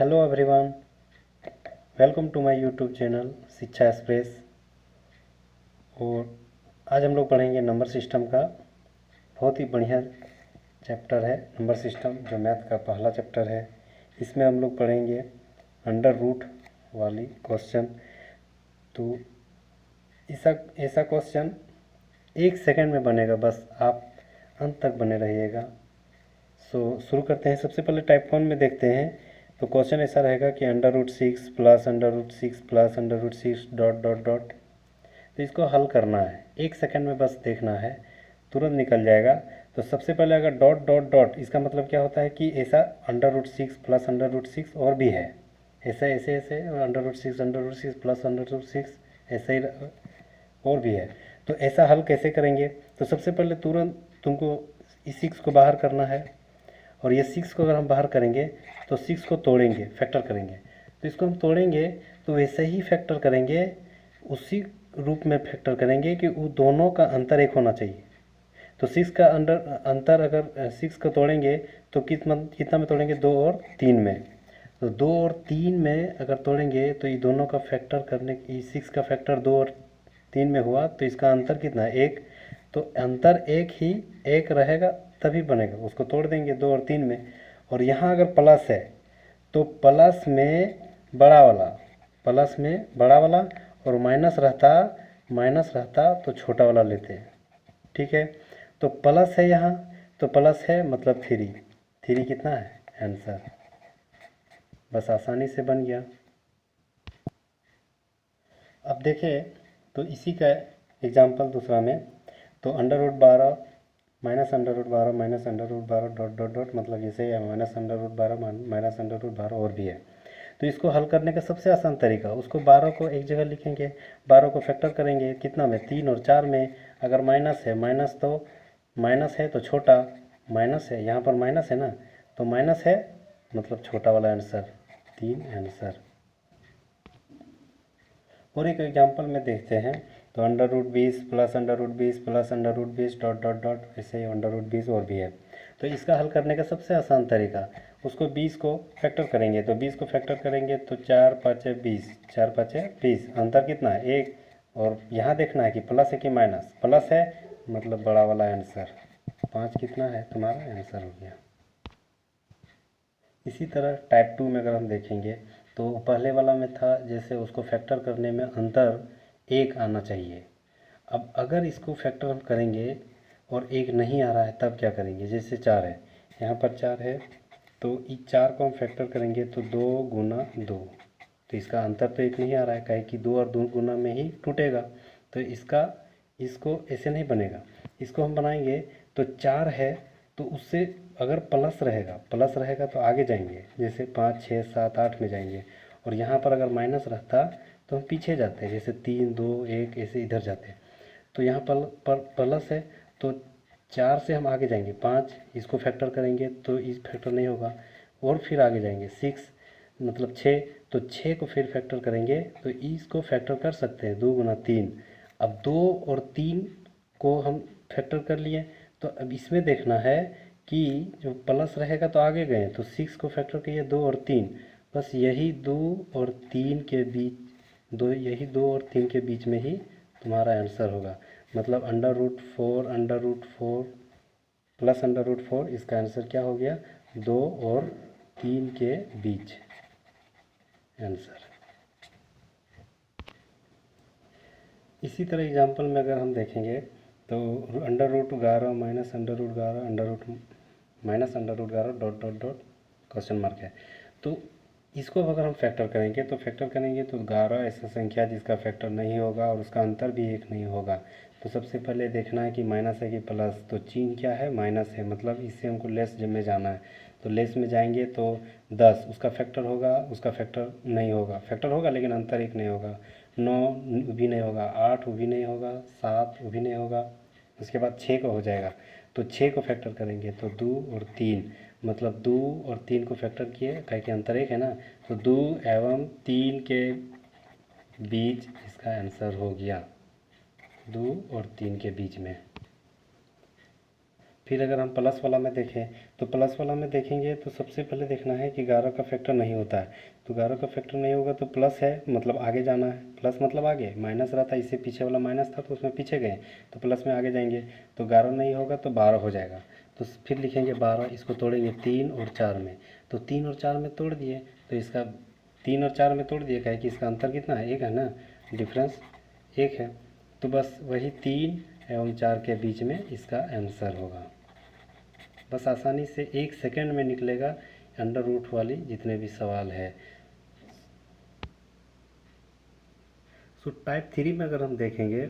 Hello everyone, welcome to my YouTube channel Shiksha express. और आज हम लोग पढ़ेंगे नंबर सिस्टम का बहुत ही बढ़िया चैप्टर है नंबर सिस्टम, जो मैथ का पहला चैप्टर है। इसमें हम लोग पढ़ेंगे अंडर रूट वाली क्वेश्चन। तो ऐसा ऐसा क्वेश्चन 1 सेकंड में बनेगा, बस आप अंत तक बने रहिएगा। शुरू करते हैं। सबसे पहले टाइप 1 में देखते हैं। तो क्वेश्चन ऐसा रहेगा कि under root 6 plus under root 6 plus under root 6 dot dot dot. तो इसको हल करना है 1 सेकंड में, बस देखना है, तुरंत निकल जाएगा। तो सबसे पहले अगर डॉट डॉट डॉट, इसका मतलब क्या होता है कि ऐसा under root 6 plus under root 6 और भी है, ऐसा ऐसे ऐसे under root 6 plus under root 6 ऐसे ही और भी है। तो ऐसा हल कैसे करेंगे? तो सबसे पहले तुरंत तुमको इस 6 को बाहर करना है, और ये 6 को अगर हम बाहर करेंगे तो 6 को तोड़ेंगे, फैक्टर करेंगे। तो इसको हम तोड़ेंगे तो वैसे ही फैक्टर करेंगे, उसी रूप में फैक्टर करेंगे कि वो दोनों का अंतर 1 होना चाहिए। तो 6 का अंतर अगर 6 को तोड़ेंगे तो कितना में तोड़ेंगे? 2 और 3 में। तो 2 और 3 में अगर तोड़ेंगे तो ये दोनों का फैक्टर करने, ये 6 का फैक्टर 2 और 3 में हुआ, तो इसका अंतर कितना है? 1। तो अंतर एक रहेगा तभी बनेगा, उसको तोड़ देंगे 2 और 3 में। और यहाँ अगर प्लस है तो प्लस में बड़ा वाला, और माइनस रहता तो छोटा वाला लेते हैं। ठीक है, तो प्लस है यहाँ, तो प्लस है मतलब 3 कितना है आंसर? बस आसानी से बन गया। अब देखें तो इसी का एग्जाम्पल दूसरा में। तो under root 12 minus under root 12 dot dot dot, मतलब जैसे ही minus under root 12 minus under root 12 और भी है। तो इसको हल करने का सबसे आसान तरीका, उसको 12 को एक जगह लिखेंगे, 12 को फैक्टर करेंगे कितना में? 3 और 4 में। अगर माइनस है तो छोटा, माइनस है यहाँ पर, माइनस है ना, तो माइनस है मतलब छोटा वाला आंसर 3 आंसर। और एक एग्जांपल में देखते हैं। तो under root 20 plus under root 20 plus under root 20 dot dot dot, ऐसे ही अंडर रूट 20 और भी है। तो इसका हल करने का सबसे आसान तरीका, उसको 20 को फैक्टर करेंगे। तो 20 को फैक्टर करेंगे तो 4 5 20, 4 5 20, अंतर कितना है? 1। और यहाँ देखना है कि प्लस है कि माइनस। प्लस है मतलब बड़ा वाला आंसर 5 कितना है तुम्हारा आंसर हो गया। इसी तरह टाइप 2 में अगर हम देखेंगे तो पहले वाला में था जैसे उसको फैक्टर करने में अंतर 1 आना चाहिए। अब अगर इसको फैक्टर हम करेंगे और 1 नहीं आ रहा है तब क्या करेंगे? जैसे 4 है, यहाँ पर 4 है, तो इस 4 को हम फैक्टर करेंगे तो 2 गुना 2, तो इसका अंतर तो 1 नहीं आ रहा है, काहे कि 2 और 2 गुना में ही टूटेगा। तो इसको ऐसे नहीं बनेगा, इसको हम बनाएंगे तो 4 है, तो उससे अगर प्लस रहेगा तो आगे जाएंगे, जैसे 5 6 7 8 में जाएंगे। और यहाँ पर अगर माइनस रहता तो हम पीछे जाते हैं, जैसे 3 2 1 ऐसे इधर जाते हैं। तो यहाँ पर प्लस है तो 4 से हम आगे जाएंगे, 5, इसको फैक्टर करेंगे तो इस फैक्टर नहीं होगा, और फिर आगे जाएंगे 6 मतलब 6, तो 6 को फिर फैक्टर करेंगे तो इसको फैक्टर कर सकते हैं 2 गुना 3। अब 2 और 3 को हम फैक्टर कर लिए, तो अब इसमें देखना है कि जो प्लस रहेगा तो आगे गए, तो 6 को फैक्टर किए 2 और 3, बस यही 2 और 3 के बीच, यही 2 और 3 के बीच में ही तुम्हारा आंसर होगा। मतलब under root 4 plus under root 4, इसका आंसर क्या हो गया? 2 और 3 के बीच आंसर। इसी तरह एग्जांपल में अगर हम देखेंगे तो under root 11 minus under root 11 dot dot dot question mark है। तो इसको अगर हम फैक्टर करेंगे तो 11 ऐसा संख्या जिसका फैक्टर नहीं होगा और उसका अंतर भी 1 नहीं होगा। तो सबसे पहले देखना है कि माइनस है कि प्लस, तो चिन्ह क्या है? माइनस है, मतलब इससे हमको लेस में जाना है। तो लेस में जाएंगे तो 10 उसका फैक्टर होगा, उसका फैक्टर नहीं होगा, फैक्टर होगा लेकिन अंतर 1 नहीं होगा। 9 भी नहीं होगा, 8 भी नहीं होगा, 7 भी नहीं होगा। उसके बाद 6 का हो जाएगा, तो 6 को फैक्टर करेंगे तो 2 और 3, मतलब 2 और 3 को फैक्टर किए, कहे कि अंतर 1 है ना, तो 2 एवं 3 के बीच इसका आंसर हो गया, 2 और 3 के बीच में। फिर अगर हम प्लस वाला में देखें तो प्लस वाला में देखेंगे तो सबसे पहले देखना है कि 11 का फैक्टर नहीं होता है। तो 11 का फैक्टर नहीं होगा तो प्लस है मतलब आगे जाना है, प्लस मतलब आगे, माइनस रहता है, इससे पीछे वाला माइनस था तो उसमें पीछे गए तो प्लस में आगे जाएंगे। तो 11 नहीं होगा तो 12 हो जाएगा। तो फिर लिखेंगे 12, इसको तोड़ेंगे 3 और 4 में। तो 3 और 4 में तोड़ दिए तो इसका 3 और 4 में तोड़ दिए, क्या है कि इसका अंतर कितना है, 1 है ना, डिफरेंस 1 है। तो बस वही 3 एवं 4 के बीच में इसका आंसर होगा। बस आसानी से 1 सेकंड में निकलेगा अंडर रूट वाली जितने भी सवाल है। सो टाइप 3 में अगर हम देखेंगे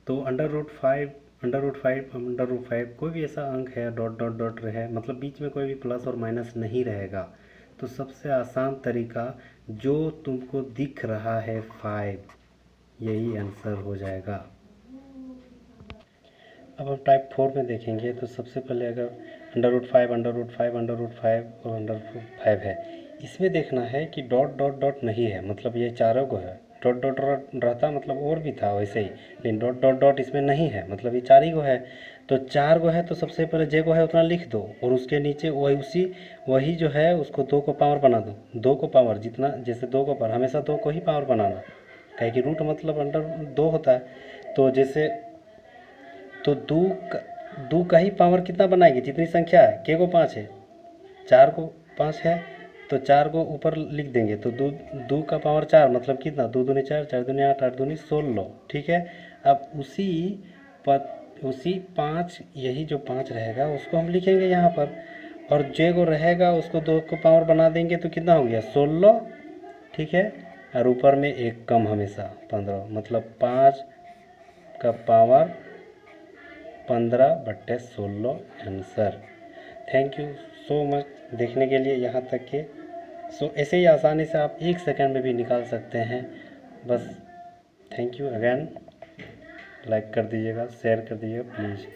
तो अंडर रूट 5 कोई भी ऐसा अंक है डॉट डॉट डॉट रहे, मतलब बीच में कोई भी प्लस और माइनस नहीं रहेगा, तो सबसे आसान तरीका जो तुमको दिख रहा है 5, यही आंसर हो जाएगा। अब हम टाइप 4 में देखेंगे तो सबसे पहले अगर अंडर रूट 5 और अंडर रूट 5 है, इसमें देखना है कि डॉट डॉट डॉट नहीं है, मतलब ये चारों को है। डॉट डॉट डॉट रहता मतलब और भी था वैसे ही, लेकिन डॉट डॉट डॉट इसमें नहीं है, मतलब ये 4 ही को है। तो 4 को है तो सबसे पहले जे को है उतना लिख दो और उसके नीचे वही जो है उसको 2 को पावर बना दो। 2 को पावर जितना, जैसे 2 को पावर हमेशा 2 को ही पावर बनाना, क्या कि रूट मतलब अंडर 2 होता है। तो जैसे तो दो का ही पावर कितना बनाएगी, जितनी संख्या है, के को 5 है, 4 को 5 है, तो 4 को ऊपर लिख देंगे तो दो का पावर 4 मतलब कितना, 2 दूनी 4, 4 दूनी 8, 8 दूनी 16, ठीक है। अब उसी 5, यही जो 5 रहेगा उसको हम लिखेंगे यहाँ पर, और जे को रहेगा उसको 2 को पावर बना देंगे तो कितना हो गया 16, ठीक है। और ऊपर में एक कम हमेशा 15, मतलब 5 का power 15/16 answer. Thank you so much देखने के लिए यहाँ तक के। सो ऐसे ही आसानी से आप 1 सेकंड में भी निकाल सकते हैं बस। थैंक यू अगेन, लाइक कर दीजिएगा, शेयर कर दीजिएगा प्लीज़।